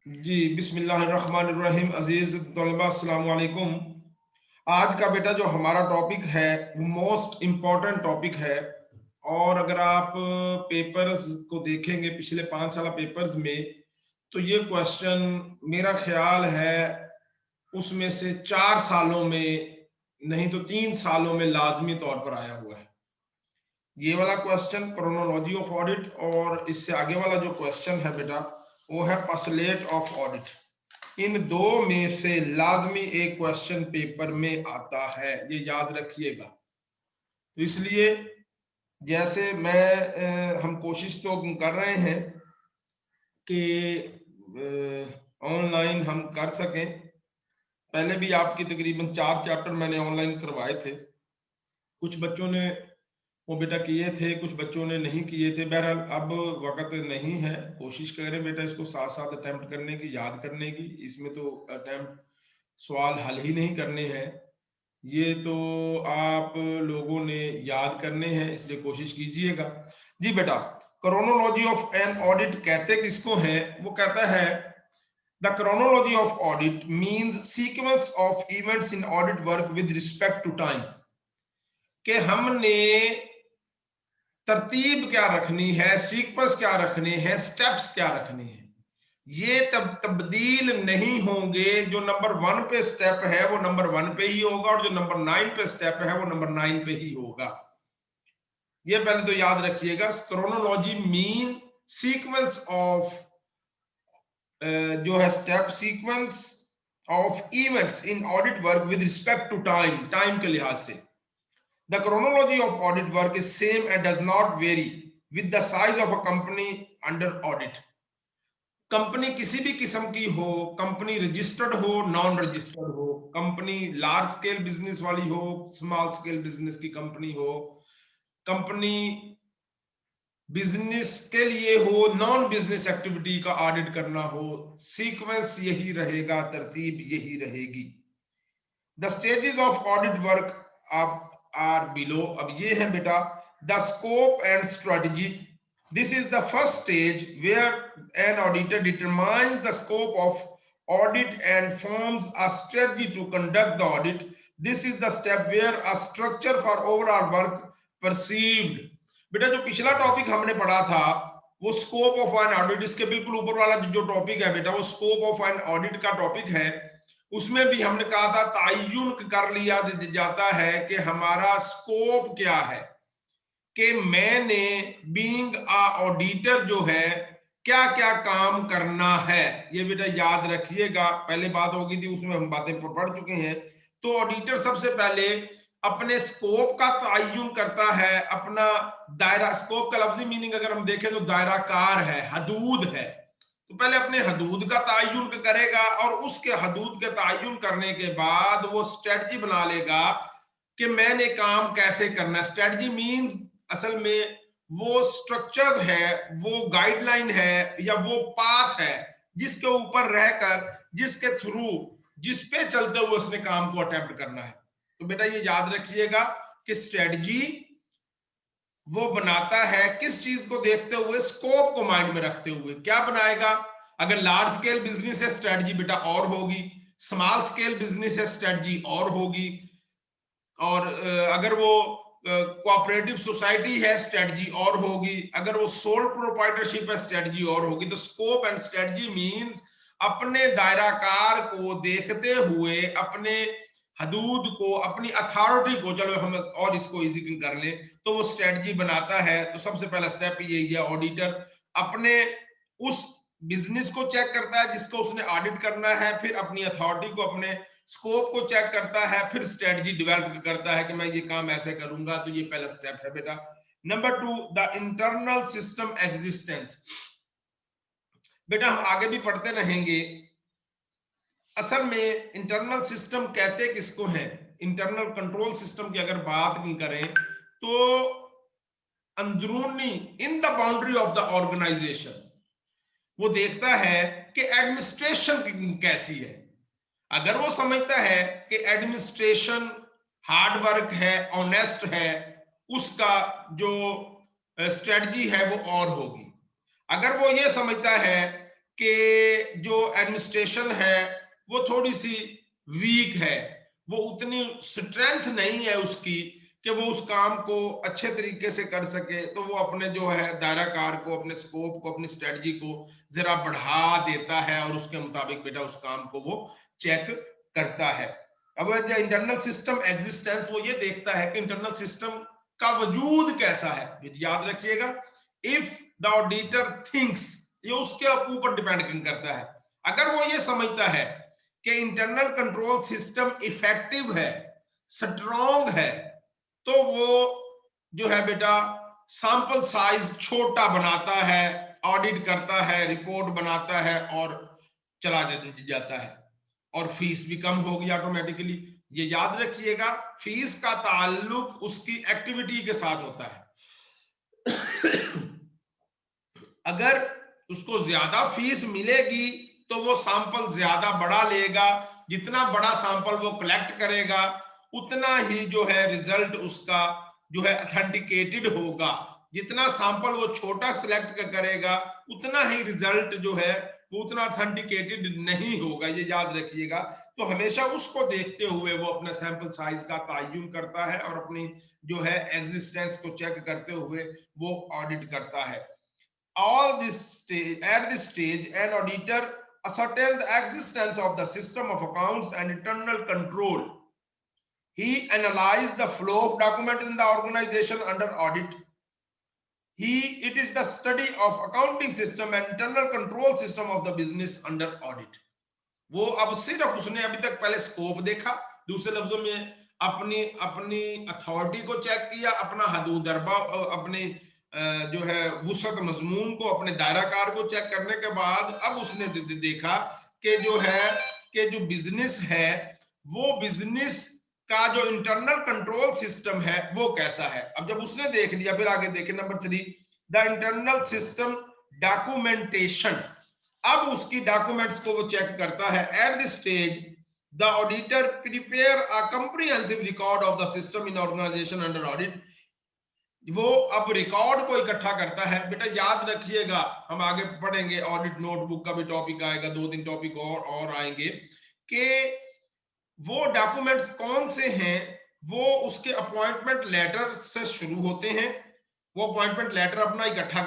जी बिस्मिल्लाहिर्रहमानिर्रहीम। अजीज तलबा अस्सलाम वालेकुम। आज का बेटा जो हमारा टॉपिक है वो मोस्ट इम्पॉर्टेंट टॉपिक है। और अगर आप पेपर्स को देखेंगे पिछले 5 साल पेपर्स में, तो ये क्वेश्चन मेरा ख्याल है उसमें से 4 सालों में नहीं तो 3 सालों में लाजमी तौर पर आया हुआ है। ये वाला क्वेश्चन क्रोनोलॉजी ऑफ ऑडिट, और इससे आगे वाला जो क्वेश्चन है बेटा वो है पसलेट ऑफ ऑडिट। इन दो में से लाजमी एक क्वेश्चन पेपर में आता है, ये याद रखिएगा। तो इसलिए जैसे हम कोशिश तो कर रहे हैं कि ऑनलाइन हम कर सकें। पहले भी आपकी तकरीबन 4 चैप्टर मैंने ऑनलाइन करवाए थे। कुछ बच्चों ने वो बेटा किए थे, कुछ बच्चों ने नहीं किए थे। बहरहाल अब वक्त नहीं है, कोशिश करें बेटा इसको साथ साथ अटेम्प्ट करने की, याद करने की। इसमें तो अटेम्प्ट सवाल हल ही नहीं करने हैं, ये तो आप लोगों ने याद करने हैं, इसलिए कोशिश कीजिएगा। जी बेटा, क्रोनोलॉजी ऑफ एन ऑडिट कहते किसको है? वो कहता है the chronology of audit means sequence of events in audit work with respect to time. कि हमने तरतीब क्या रखनी है, सीक्वेंस क्या रखने हैं, स्टेप्स क्या रखने हैं। ये तब तब्दील नहीं होंगे। जो नंबर 1 पे स्टेप है वो नंबर 1 पे ही होगा, और जो नंबर 9 पे स्टेप है वो नंबर 9 पे ही होगा। ये पहले तो याद रखिएगा। क्रोनोलॉजी मीन सीक्वेंस ऑफ जो है step sequence of events in audit work with respect to time, time के लिहाज से। The chronology of audit work is same and does not vary with the size of a company under audit. Company किसी भी किस्म की हो, company registered हो, non registered हो, कंपनी लार्ज स्केल बिजनेस वाली हो, स्मॉल स्केल बिजनेस की कंपनी हो, कंपनी बिजनेस के लिए हो, नॉन बिजनेस एक्टिविटी का ऑडिट करना हो, सीक्वेंस यही रहेगा, तरतीब यही रहेगी। The stages of audit work are below. अब ये है बेटा the scope and strategy. This is the first stage where an auditor determines the scope of audit and forms a strategy to conduct the audit. This is the step where a structure for overall work perceived. बेटा जो पिछला topic हमने पढ़ा था वो scope of an audit, इसके बिल्कुल ऊपर वाला जो टॉपिक है बेटा वो स्कोप ऑफ एन ऑडिट का टॉपिक है। उसमें भी हमने कहा था तयन कर लिया जाता है कि हमारा स्कोप क्या है, कि मैंने बीइंग अ ऑडिटर जो है क्या क्या काम करना है। ये बेटा याद रखिएगा, पहले बात होगी थी उसमें हम बातें पढ़ चुके हैं। तो ऑडिटर सबसे पहले अपने स्कोप का तयन करता है, अपना दायरा। स्कोप का लफ्जी मीनिंग अगर हम देखें तो दायरा कार है, हदूद है। तो पहले अपने हदूद का तयन करेगा, और उसके हदूद के तयन करने के बाद वो स्ट्रेटजी बना लेगा कि मैंने काम कैसे करना है। स्ट्रेटजी मीन्स असल में वो स्ट्रक्चर है, वो गाइडलाइन है, या वो पाथ है जिसके ऊपर रहकर, जिसके थ्रू, जिस पे चलते हुए उसने काम को अटेम्प्ट करना है। तो बेटा ये याद रखिएगा कि स्ट्रेटजी वो बनाता है किस चीज को देखते हुए, स्कोप को माइंड में रखते हुए क्या बनाएगा। अगर लार्ज स्केल बिजनेस है स्ट्रेटजी बेटा और होगी, स्मॉल स्केल बिजनेस है स्ट्रेटजी और होगी, और अगर वो कोऑपरेटिव सोसाइटी है स्ट्रेटजी और होगी, अगर वो सोल प्रोप्राइटरशिप है स्ट्रेटजी और होगी। तो स्कोप एंड स्ट्रेटजी मींस अपने दायराकार को देखते हुए, अपने हदूद को, अपनी अथॉरिटी को, चलो हम और इसको इजी कर ले, तो वो स्ट्रेटजी बनाता है। तो सबसे पहला स्टेप यही है, ऑडिटर अपने उस बिजनेस को चेक करता है जिसको उसने ऑडिट करना है, फिर अपनी अथॉरिटी को, अपने स्कोप को चेक करता है, फिर स्ट्रेटजी डेवलप करता है कि मैं ये काम ऐसे करूंगा। तो ये पहला स्टेप है बेटा। Number 2, the internal system existence. बेटा हम आगे भी पढ़ते रहेंगे। असल में इंटरनल सिस्टम कहते किसको हैं? इंटरनल कंट्रोल सिस्टम की अगर बात करें तो अंदरूनी, in the boundary of the organisation, वो देखता है कि एडमिनिस्ट्रेशन कैसी है। अगर वो समझता है कि एडमिनिस्ट्रेशन हार्ड वर्क है, ऑनेस्ट है, उसका जो स्ट्रेटजी है वो और होगी। अगर वो ये समझता है कि जो एडमिनिस्ट्रेशन है वो थोड़ी सी वीक है, वो उतनी स्ट्रेंथ नहीं है उसकी कि वो उस काम को अच्छे तरीके से कर सके, तो वो अपने जो है दायरा कार को, अपने स्कोप को, अपनी स्ट्रेटजी को जरा बढ़ा देता है और उसके मुताबिक बेटा उस काम को वो चेक करता है। अब इंटरनल सिस्टम एग्जिस्टेंस वो ये देखता है कि इंटरनल सिस्टम का वजूद कैसा है। याद रखिएगा, इफ द ऑडिटर थिंक्स, ये उसके ऊपर डिपेंड करता है। अगर वो ये समझता है कि इंटरनल कंट्रोल सिस्टम इफेक्टिव है, स्ट्रॉन्ग है, तो वो जो है बेटा सैंपल साइज छोटा बनाता है, ऑडिट करता है, रिपोर्ट बनाता है और चला जाता है, और फीस भी कम होगी ऑटोमेटिकली। ये याद रखिएगा, फीस का ताल्लुक उसकी एक्टिविटी के साथ होता है। अगर उसको ज्यादा फीस मिलेगी तो वो सैंपल ज्यादा बड़ा लेगा, जितना बड़ा सैंपल वो कलेक्ट करेगा उतना ही जो है रिजल्ट उसका जो है ऑथेंटिकेटेड होगा। जितना सैंपल वो छोटा सिलेक्ट करेगा उतना ही रिजल्ट जो है वो उतना ऑथेंटिकेटेड नहीं होगा, ये याद रखिएगा। तो हमेशा उसको देखते हुए वो अपने सैंपल साइज का तयन करता है और अपनी जो है एग्जिस्टेंस को चेक करते हुए वो ऑडिट करता है। All this stage, at this stage, an auditor ascertains the existence of the system of accounts and internal control. He analyzes the flow of documents in the organization under audit. It is the study of accounting system and internal control system of the business under audit. वो अब सिर्फ उसने अभी तक पहले scope देखा, दूसरे लफ्जों में अपनी अपनी अथॉरिटी को चेक किया, अपना हदूद दरबा, अपने जो है वुसअत मजमून को, अपने दायराकार को चेक करने के बाद अब उसने देखा कि जो है कि जो बिजनेस है वो बिजनेस का जो इंटरनल कंट्रोल सिस्टम है वो कैसा है। अब जब उसने देख लिया, फिर आगे देखे number 3, the internal system documentation. अब उसकी डॉक्यूमेंट्स को वो चेक करता है। At this stage the auditor prepare a comprehensive record of the system in organisation under audit. वो अब रिकॉर्ड को इकट्ठा करता है। बेटा याद रखिएगा, हम आगे पढ़ेंगे, ऑडिट नोटबुक का भी टॉपिक आएगा, 2 दिन टॉपिक और आएंगे कि वो डॉक्यूमेंट्स कौन से हैं। वो उसके अपॉइंटमेंट लेटर से शुरू होते हैं। वो अपॉइंटमेंट लेटर अपना इकट्ठा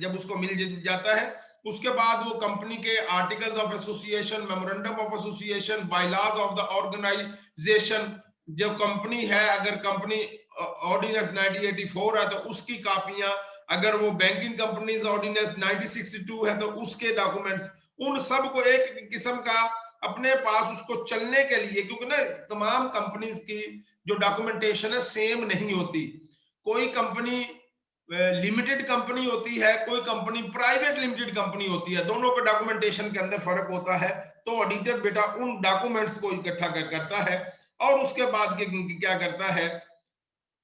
जब उसको मिल जाता है, उसके बाद वो कंपनी के articles of association, memorandum of association, bylaws of the organisation, जो कंपनी है, अगर कंपनी ऑर्डिनेंस 1984 है तो उसकी कापियां, अगर वो बैंकिंग कंपनीज ऑर्डिनेंस 1962 है तो उसके डॉक्यूमेंट्स, उन सब को एक किस्म का अपने पास उसको चलने के लिए, क्योंकि ना तमाम कंपनीज की जो डॉक्यूमेंटेशन है सेम नहीं होती। कोई कंपनी लिमिटेड कंपनी होती है, कोई कंपनी प्राइवेट लिमिटेड कंपनी होती है, दोनों के डॉक्यूमेंटेशन के अंदर फर्क होता है। तो ऑडिटर बेटा उन डॉक्यूमेंट्स को इकट्ठा करता है और उसके बाद क्या करता है,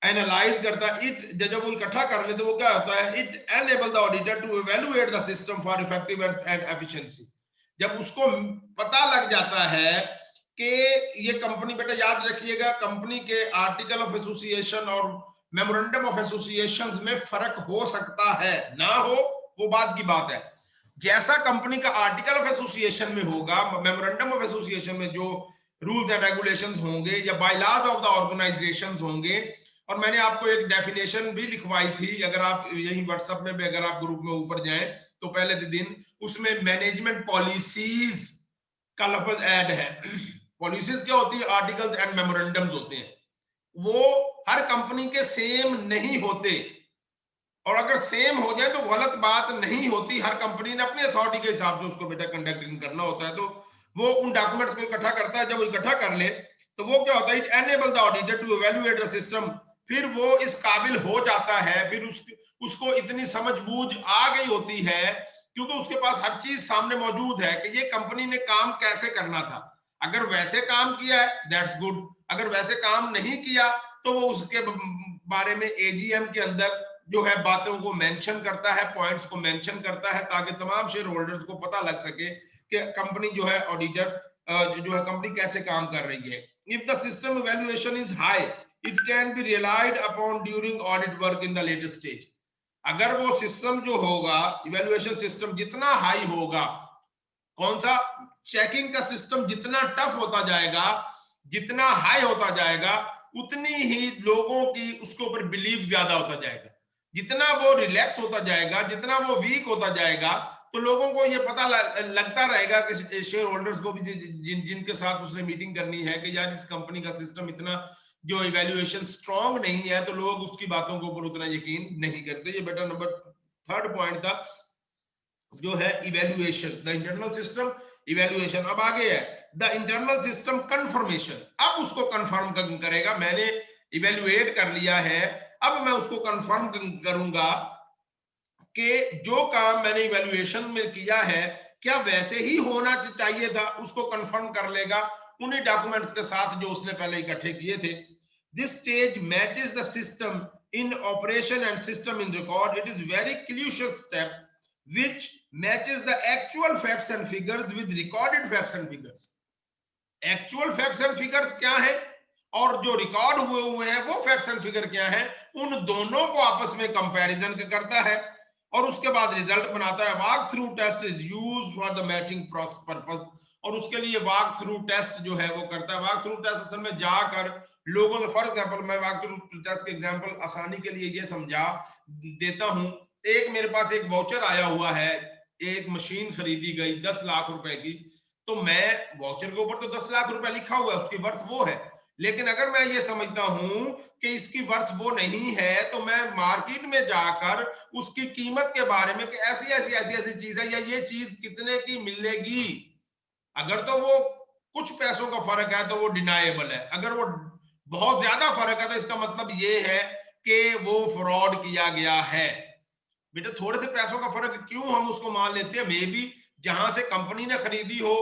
एनालाइज करता है। इट जब वो इकट्ठा कर लेते, वो क्या होता है, it enable the auditor to evaluate the system for effectiveness and efficiency. जब उसको पता लग जाता है कि ये कंपनी, बेटा याद रखिएगा, कंपनी के आर्टिकल ऑफ एसोसिएशन और मेमोरेंडम ऑफ एसोसिएशन में फर्क हो सकता है, ना हो, वो बात की बात है। जैसा कंपनी का आर्टिकल ऑफ एसोसिएशन में होगा, मेमोरेंडम ऑफ एसोसिएशन में जो रूल्स एंड रेगुलेशंस होंगे या बायलॉज ऑफ द ऑर्गेनाइजेशंस होंगे, और मैंने आपको एक डेफिनेशन भी लिखवाई थी, अगर आप यही व्हाट्सएप में भी अगर आप ग्रुप में ऊपर जाएं तो पहले दिन उसमें मैनेजमेंट पॉलिसीज का लफ्ज ऐड है। पॉलिसीज क्या होती है, आर्टिकल्स एंड मेमोरेंडम्स होते हैं। वो हर कंपनी के सेम नहीं होते, और अगर सेम हो जाए तो गलत बात नहीं होती। हर कंपनी ने अपनी अथॉरिटी के हिसाब से उसको बेटा कंडक्टिंग करना होता है। तो वो उन डॉक्यूमेंट्स को इकट्ठा करता है। जब वो इकट्ठा कर ले तो वो क्या होता है, it enable the auditor to evaluate the system. फिर वो इस काबिल हो जाता है, फिर उसको इतनी समझ बूझ आ गई होती है, क्योंकि उसके पास हर चीज सामने मौजूद है कि ये कंपनी ने काम कैसे करना था। अगर वैसे काम किया है दैट्स गुड, अगर वैसे काम नहीं किया तो वो उसके बारे में एजीएम के अंदर जो है बातों को मेंशन करता है, पॉइंट्स को मेंशन करता है, ताकि तमाम शेयर होल्डर्स को पता लग सके कि कंपनी जो है, ऑडिटर जो है, कंपनी कैसे काम कर रही है। If the system evaluation is high, it can be relied upon during audit work in the later stage. अगर वो सिस्टम जो होगा, इवैल्यूएशन सिस्टम जितना हाई होगा, कौन सा? चेकिंग का सिस्टम जितना टफ होता जाएगा, जितना हाई होता जाएगा, उतनी ही लोगों की उसके ऊपर बिलीव ज्यादा होता जाएगा। जितना वो रिलैक्स होता जाएगा, जितना वो वीक होता जाएगा, तो लोगों को ये पता लगता रहेगा कि शेयर होल्डर्स को भी जिनके साथ उसने मीटिंग करनी है कि यार इस कंपनी का सिस्टम इतना जो इवैल्यूएशन स्ट्रांग नहीं है, तो लोग उसकी बातों के ऊपर उतना यकीन नहीं करते। ये बेटा नंबर थर्ड पॉइंट था जो है evaluation, the internal system evaluation. अब आगे है द इंटरनल सिस्टम कंफर्मेशन। अब उसको कंफर्म करेगा, मैंने इवैल्यूएट कर लिया है, अब मैं उसको कंफर्म करूंगा कि जो काम मैंने इवैल्यूएशन में किया है क्या वैसे ही होना चाहिए था, उसको कंफर्म कर लेगा उन्हीं डॉक्यूमेंट्स के साथ जो उसने पहले इकट्ठे किए थे। This stage matches the system in operation and system in record. It is very crucial step which matches the actual facts and figures with recorded facts and figures. Actual facts and figures क्या है और जो record हुए हैं वो facts and figure क्या है, उन दोनों को आपस में कंपैरिजन करता है और उसके बाद रिजल्ट बनाता है। Walk through test is used for the matching purpose, और उसके लिए वॉक थ्रू टेस्ट जो है वो करता है। वॉक थ्रू टेस्ट असल में जाकर लोगों को, फॉर एग्जांपल मैं वॉक थ्रू टेस्ट के एग्जांपल आसानी के लिए ये समझा देता हूं। एक मेरे पास एक वाउचर आया हुआ है, एक मशीन खरीदी गई 10 लाख रुपए की, तो मैं वाउचर के ऊपर तो 10 लाख रुपए लिखा हुआ है, उसकी वर्थ वो है, लेकिन अगर मैं ये समझता हूं कि इसकी वर्थ वो नहीं है, तो मैं मार्केट में जाकर उसकी कीमत के बारे में कि ऐसी ऐसी ऐसी ऐसी चीज है या ये चीज कितने की मिलेगी, अगर तो वो कुछ पैसों का फर्क है तो वो डिनाएबल है, अगर वो बहुत ज्यादा फर्क है तो इसका मतलब ये है कि वो फ्रॉड किया गया है। बेटा थोड़े से पैसों का फर्क क्यों हम उसको मान लेते हैं, मे बी जहां से कंपनी ने खरीदी हो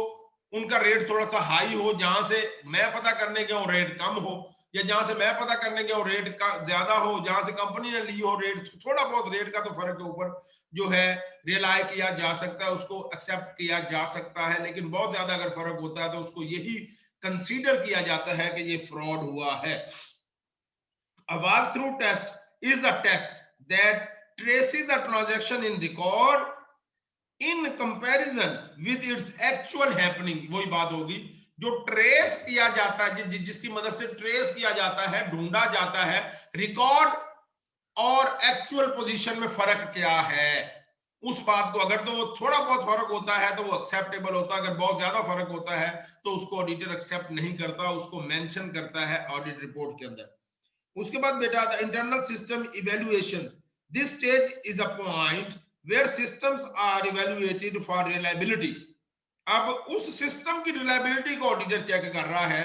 उनका रेट थोड़ा सा हाई हो, जहां से मैं पता करने गया हूं रेट कम हो, या जहां से मैं पता करने गया हूं रेट का ज्यादा हो, जहां से कंपनी ने ली हो रेट, थोड़ा बहुत रेट का तो फर्क के ऊपर जो है रियलाइज किया जा सकता है, उसको एक्सेप्ट किया जा सकता है, लेकिन बहुत ज्यादा अगर फर्क होता है तो उसको यही कंसीडर किया जाता है कि ये फ्रॉड हुआ है। A walkthrough test is a test that traces a transaction in record in comparison with its actual happening। वही बात होगी जो ट्रेस किया जाता है, जिसकी मदद से ट्रेस किया जाता है, ढूंढा जाता है रिकॉर्ड और एक्चुअल पोजीशन में फर्क क्या है, उस बात को। अगर तो वो थोड़ा बहुत फर्क होता है तो वो एक्सेप्टेबल होता है, अगर बहुत ज्यादा फर्क होता है तो उसको ऑडिटर एक्सेप्ट नहीं करता, उसको मेंशन करता है ऑडिट रिपोर्ट के अंदर। उसके बाद बेटा the internal system evaluation. This stage is a point where systems are evaluated for reliability. अब उस सिस्टम की रिलायबिलिटी को ऑडिटर चेक कर रहा है।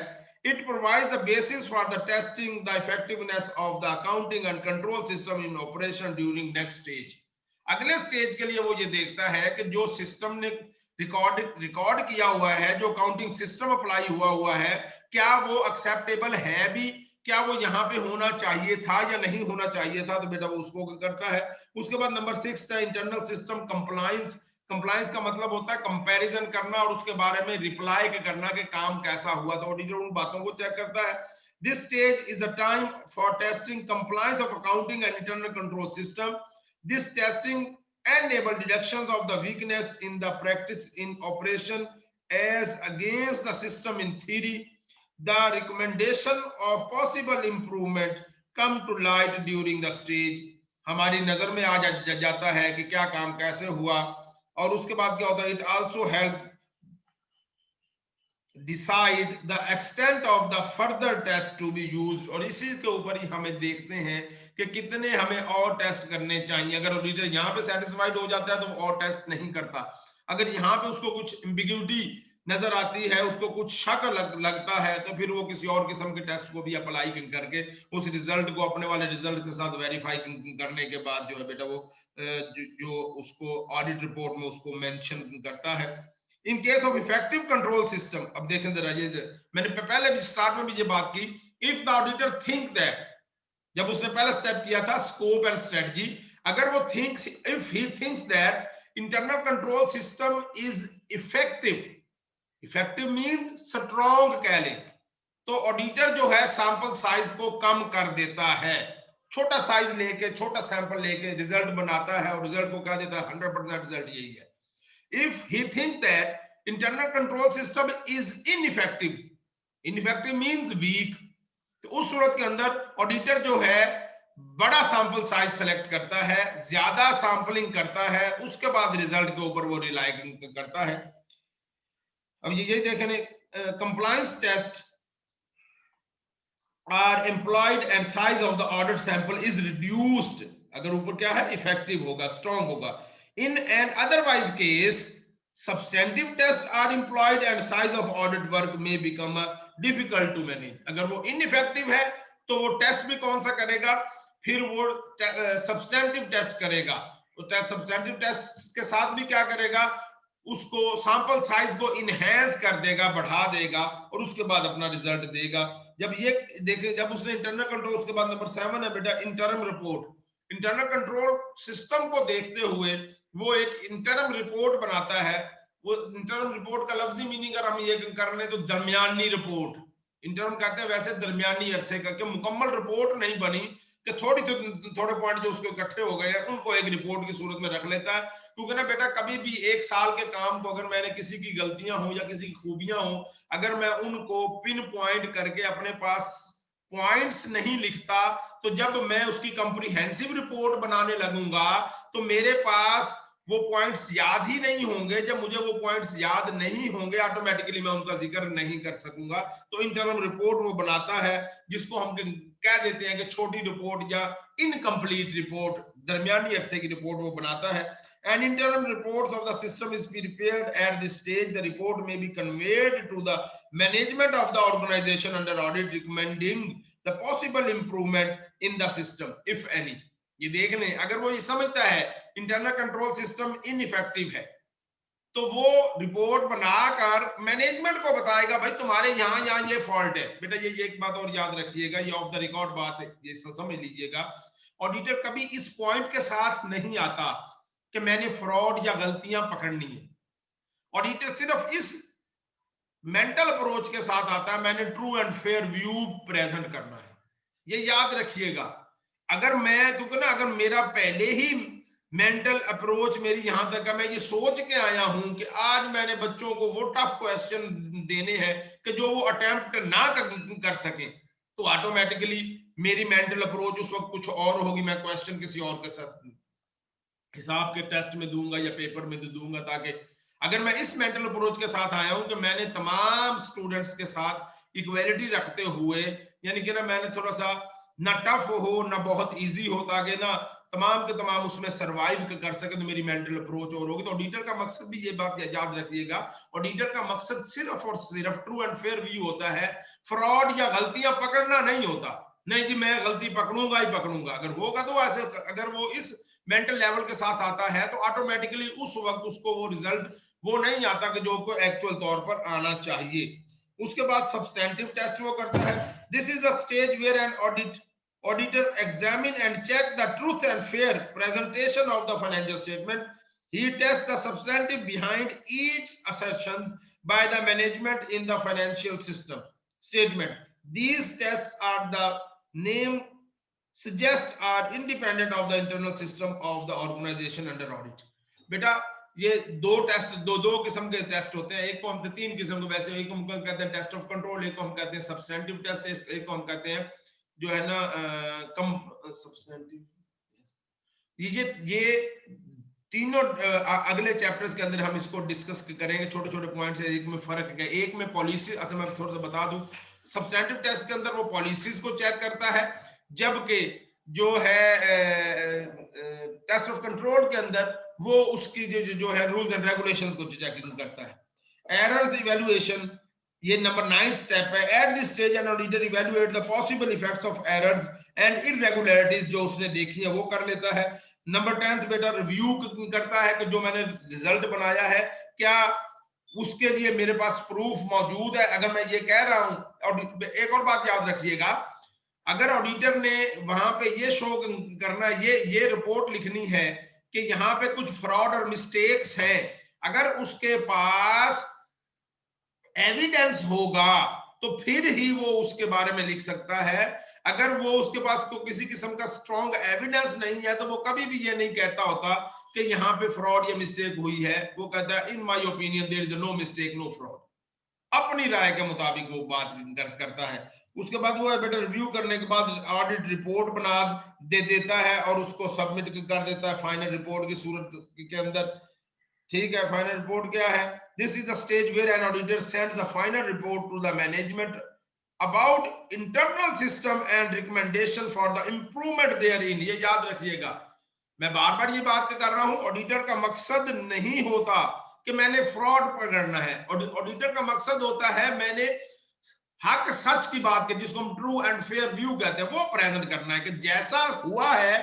It provides the basis for the testing the effectiveness of the accounting and control system in operation during next stage. अगले stage के लिए वो ये देखता है कि जो सिस्टम ने रिकॉर्ड किया हुआ है, जो अकाउंटिंग सिस्टम अप्लाई हुआ है, क्या वो एक्सेप्टेबल है भी, क्या वो यहाँ पे होना चाहिए था या नहीं होना चाहिए था, तो बेटा वो उसको करता है। उसके बाद नंबर 6 था इंटरनल सिस्टम कंप्लायंस। कंप्लायंस का मतलब होता है कंपैरिजन करना और उसके बारे में रिप्लाई करना कि काम कैसा हुआ, तो ऑडिटर उन बातों को चेक करता है। This stage is a time for testing compliance of accounting and internal control system. This testing enable deductions of the weakness in the practice in operation as against the system in theory. The recommendation of possible improvement come to light during the stage। हमारी नजर में आ जाता है कि क्या काम कैसे हुआ, और उसके बाद क्या होता है, it also help decide the extent of the further test to be used. और इसी के ऊपर ही हमें देखते हैं कि कितने हमें और टेस्ट करने चाहिए। अगर ऑडिटर यहाँ पे सेटिस्फाइड हो जाता है तो और टेस्ट नहीं करता, अगर यहाँ पे उसको कुछ एम्बिग्यूटी नजर आती है, उसको कुछ शक लगता है, तो फिर वो किसी और किस्म के टेस्ट को भी अप्लाई करके उस रिजल्ट को अपने वाले रिजल्ट के साथ वेरीफाई करने के बाद जो है बेटा वो जो उसको ऑडिट रिपोर्ट में उसको मेंशन करता है। In case of effective control system, अब देखें जरा, ये मैंने पहले भी स्टार्ट में भी ये बात की, if the auditor think that, जब उसने पहला स्टेप किया था स्कोप एंड स्ट्रेटजी, अगर वो thinks, if he thinks that internal control system is effective, effective means strong कह ले, तो ऑडिटर जो है सैंपल साइज को कम कर देता है, छोटा साइज लेके, छोटा सैंपल लेके रिजल्ट बनाता है और रिजल्ट को कह देता है 100% रिजल्ट यही है। If he think that internal control system is ineffective, ineffective means weak, तो उस सूरत के अंदर ऑडिटर जो है बड़ा सैंपल साइज सेलेक्ट करता है, ज्यादा सैंपलिंग करता है, उसके बाद रिजल्ट के ऊपर वो रिलाई करता है। अब ये यही देखें, compliance test are employed and size of the audit sample is reduced, अगर ऊपर क्या है इफेक्टिव होगा, स्ट्रॉन्ग होगा। in an otherwise case substantive tests are employed and size of audit work may become difficult to manage, अगर वो ineffective है तो वो टेस्ट भी कौन सा करेगा, फिर वो सब्सटेंटिव टेस्ट करेगा, वो सब्सटेंटिव टेस्ट के साथ भी क्या करेगा, उसको सैंपल साइज को इनहेंस कर देगा, बढ़ा देगा, और उसके बाद अपना रिजल्ट देगा। जब ये देखे, जब उसने इंटरनल कंट्रोल, उसके बाद नंबर 7 है बेटा interim report. Internal control system को देखते हुए वो एक इंटरम रिपोर्ट बनाता है। वो इंटरम रिपोर्ट का लफ्जी मीनिंग अगर हम ये कर लें तो दरमियानी रिपोर्ट, इंटरम कहते हैं वैसे दरमियानी अरसे का, कि मुकम्मल रिपोर्ट नहीं बनी कि थोड़े पॉइंट जो उसके इकट्ठे हो गए हैं उनको एक रिपोर्ट की सूरत में रख लेता है। क्योंकि ना बेटा कभी भी एक साल के काम को अगर मैंने किसी की गलतियां हो या किसी की खूबियां हो, अगर मैं उनको पिन पॉइंट करके अपने पास पॉइंट्स नहीं लिखता, तो जब मैं उसकी कंप्रीहेंसिव रिपोर्ट बनाने लगूंगा तो मेरे पास वो पॉइंट्स याद ही नहीं होंगे। जब मुझे वो पॉइंट्स याद नहीं होंगे ऑटोमेटिकली मैं उनका जिक्र नहीं कर सकूंगा। तो इंटरनल रिपोर्ट वो बनाता है, जिसको हम कह देते हैं कि छोटी रिपोर्ट या इनकम्प्लीट रिपोर्ट, दरमियानी अरसे की रिपोर्ट वो बनाता है। And internal reports of the system is prepared at this stage. The report may be conveyed to the management of the organization under audit, recommending the possible improvement in the system, if any. ये देख लें, अगर वो ये समझता है internal control system ineffective है, तो वो रिपोर्ट बनाकर मैनेजमेंट को बताएगा, भाई तुम्हारे यहाँ ये फॉल्ट है। बेटा ये एक बात और याद रखिएगा, ये ऑफ द रिकॉर्ड बात है, ये समझ लीजिएगा। ऑडिटर कभी इस पॉइंट के साथ नहीं आता कि मैंने फ्रॉड या गलतियां पकड़नी है। ऑडिटर सिर्फ इस मेंटल अप्रोच के साथ आता है, मैंने true and fair view present करना है। ये याद रखिएगा। अगर मैं, क्योंकि ना अगर मेरा पहले ही मेंटल अप्रोच मेरी यहां तक है, मैं ये सोच के आया हूं कि आज मैंने बच्चों को वो टफ क्वेश्चन देने हैं कि जो वो अटेम्प्ट ना कर सके, तो ऑटोमेटिकली मेरी मेंटल अप्रोच उस वक्त कुछ और होगी, मैं क्वेश्चन किसी और के साथ हिसाब के टेस्ट में दूंगा या पेपर में दूंगा। ताकि अगर मैं इस मेंटल अप्रोच के साथ आया हूं कि मैंने तमाम स्टूडेंट्स के साथ इक्वालिटी रखते हुए, यानी कि ना मैंने थोड़ा सा ना टफ हो ना बहुत इजी हो, ताकि ना तमाम के तमाम उसमें सरवाइव कर सके, तो मेरी मेंटल अप्रोच और होगी। तो ऑडिटर का मकसद भी ये बात याद रखिएगा, ऑडिटर का मकसद सिर्फ और सिर्फ ट्रू एंड फेयर व्यू होता है, फ्रॉड या गलतियां पकड़ना नहीं होता। नहीं जी मैं गलती पकड़ूंगा ही पकड़ूंगा, अगर होगा तो ऐसे, अगर वो इस मेंटल लेवल के साथ आता है तो ऑटोमेटिकली उस वक्त उसको वो रिजल्ट वो नहीं आता कि जो को एक्चुअल तौर पर आना चाहिए। उसके बाद सब्सटेंटिव टेस्ट वो करता है। This is the stage where an auditor examine and check the truth and fair presentation of the financial statement. He tests the substantive behind each assertions by the management in the financial system statement. These tests are the name suggest are independent of the internal system of the organization under audit. बेटा ये दो test, दो किस्म के test होते हैं। एक को हम तीन किस्म के, वैसे एक को हम कहते हैं टेस्ट ऑफ कंट्रोल, एक को हम कहते हैं सब्सटेंटिव टेस्ट, एक को हम कहते हैं जो है ना कम सब्सटेंटिव। ये तीनों अगले चैप्टर्स के अंदर हम इसको डिस्कस करेंगे, छोटे छोटे पॉइंट्स है। एक में फर्क है, एक में पॉलिसी, अच्छा मैं थोड़ा सा बता दूं, सब्सटेंटिव टेस्ट के अंदर वो पॉलिसीज को चेक करता है, जबकि जो है टेस्ट ऑफ कंट्रोल के अंदर वो उसकी जो है रूल्स एंड रेगुलेशंस को चेकिंग करता है। एरर्स इवैल्यूएशन, ये नंबर 9 स्टेप है। At this stage an auditor evaluate the possible effects of errors and इररेगुलरिटीज जो उसने देखी है वो कर लेता है। नंबर 10 बेटा रिव्यू करता है कि जो मैंने रिजल्ट बनाया है क्या उसके लिए मेरे पास प्रूफ मौजूद है। अगर मैं ये कह रहा हूं, और एक और बात याद रखिएगा, अगर ऑडिटर ने वहां पे ये शो करना, ये रिपोर्ट लिखनी है कि यहाँ पे कुछ फ्रॉड और मिस्टेक्स है, अगर उसके पास एविडेंस होगा तो फिर ही वो उसके बारे में लिख सकता है। अगर वो उसके पास तो किसी किस्म का स्ट्रॉन्ग एविडेंस नहीं है तो वो कभी भी ये नहीं कहता होता कि यहाँ पे फ्रॉड या मिस्टेक हुई है, वो कहता है in my opinion there is no mistake no fraud, अपनी राय के मुताबिक वो बात करता है। उसके बाद वो बेटा रिव्यू करने के बाद ऑडिट रिपोर्ट बना दे देता है और उसको सबमिट कर देता है फाइनल रिपोर्ट की सूरत के अंदर। ठीक है, फाइनल रिपोर्ट क्या है? This is the stage where an auditor sends a final report to the management about internal system and recommendation for the improvement therein. ये याद रखिएगा, मैं बार बार ये बात कर रहा हूं, ऑडिटर का मकसद नहीं होता कि मैंने फ्रॉड पकड़ना है, ऑडिटर का मकसद होता है मैंने हक सच की बात की, जिसको हम ट्रू एंड फेयर व्यू कहते हैं, वो प्रेजेंट करना है कि जैसा हुआ है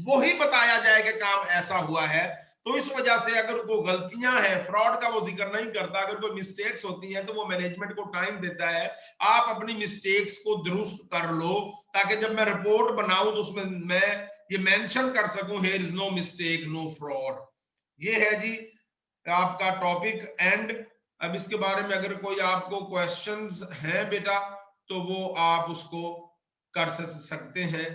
वही बताया जाए कि काम ऐसा हुआ है। तो इस वजह से अगर कोई गलतियां हैं, फ्रॉड का वो जिक्र नहीं करता, अगर कोई मिस्टेक्स होती हैं तो वो मैनेजमेंट को टाइम देता है, आप अपनी मिस्टेक्स को दुरुस्त कर लो, ताकि जब मैं रिपोर्ट बनाऊं तो उसमें मैं ये मेंशन कर सकूं here is no mistake no fraud. ये है जी आपका टॉपिक एंड। अब इसके बारे में अगर कोई आपको क्वेश्चंस हैं बेटा तो वो आप उसको कर सकते हैं।